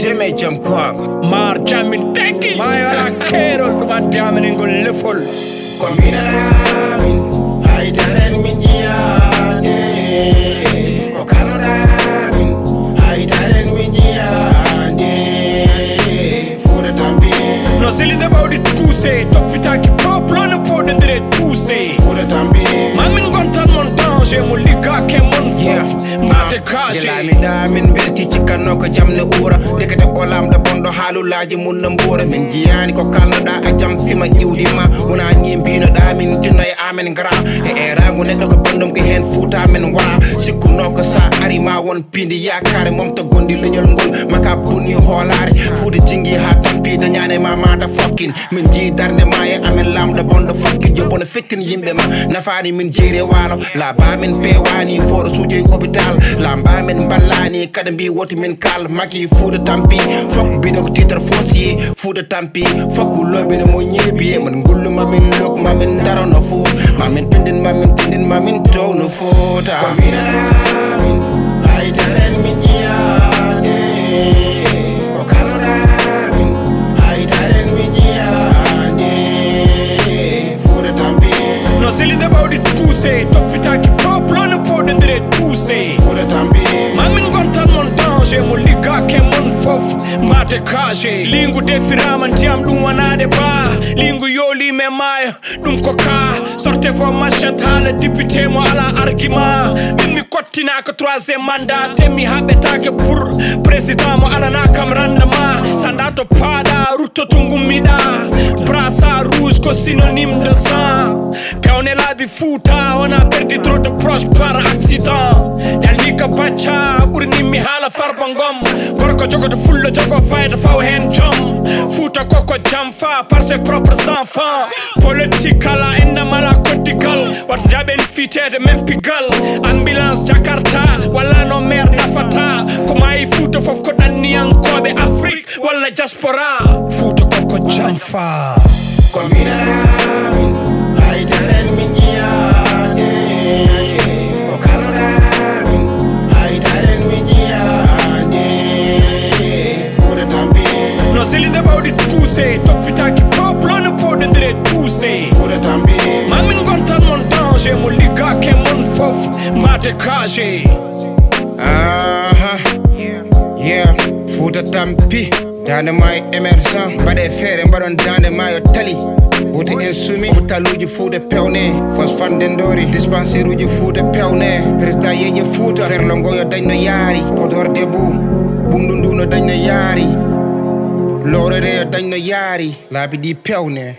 deme jam kwak mar jamin teki mayala kerol duma jamin ngol lefol kombina min ay daren min jiade ko kanoda min ay daren min jiade fuda tambi no silide bawdi tuse topitaki poplo no podendire tuse fuda tambi mamin gontan mon danger mo liga ke mon fof mate kaje la mi da min belti ci kanno ko jamne ura dekete olam da bondo halulaji mun na mbora min jiyani ko kalnoda a jam fima iwdi ma wona ni mbino da min tinay amen gra e rangu neddo ko bandum ko hen futa men wala sikkuno ko sa ari ma won pindi yakare mom to gondi leñol ngol maka bunni holare fude jingi ha tampi da nyane ma da fokkin min ji darde ma e amen lamda bondo fokkin yo bona fekkin yimbe ma nafani min jere walo la ba min pewani foro suje hôpital la ba min ballani kada mbi woti min kal maki fude tampi fok bino ko titre foncier fude tampi fok lobe no mo nyebi man ngullu ma min lok ma min daro no fu ma min tindin ma min tindin ma min to no fota kombina min ay daren min jiade ko kanoda min ay daren min jiade fude tampi no silide bawdi tuse topitaki poplo no podendire tuse fude tampi mamin gontan mon danger mo liga ke mon fof mate kaje lingu defirama ndiam dum wanade ba lingu yoli me mayo dum ko ka sorte fo machet hala député mo ala argument min mi kottina ko 3e mandat te mi habetake pour président mo ala na kam rendement sanda to pada rutto tungumida brassard rouge ko synonyme de sang pewne labi futa on a perdu trop de proches par accident dal ka bacha burni mi hala farbangom gorko jogoto fullo jogo fayda faw hen jom futa koko jamfa par ses propres enfants politique ala enda mala kotikal wat jaben fitede même pigal ambulance jakarta wala no mer nafata ko may futa fof ko danni ankobe afrique wala diaspora futa koko jamfa kombina min ay daren min jiade ko kanoda min ay daren min jiade fuda tampi no silide bawdi tuse topitaki poplo no podendire tuse fuda tampi mamin gontan mon danger mo liga ke mon fof mate kaje yeah fuda tampi dande may emergent bade fere mbadon dande mayo tali wote en sumi hôpitaluji fuude pewne fosfande ndori dispensaire uji fuude pewne président yeje fuuta ferlo ngoyo dañno yaari podor debu bundu ndu no dañno yaari lorere dañno yaari laabi di pewne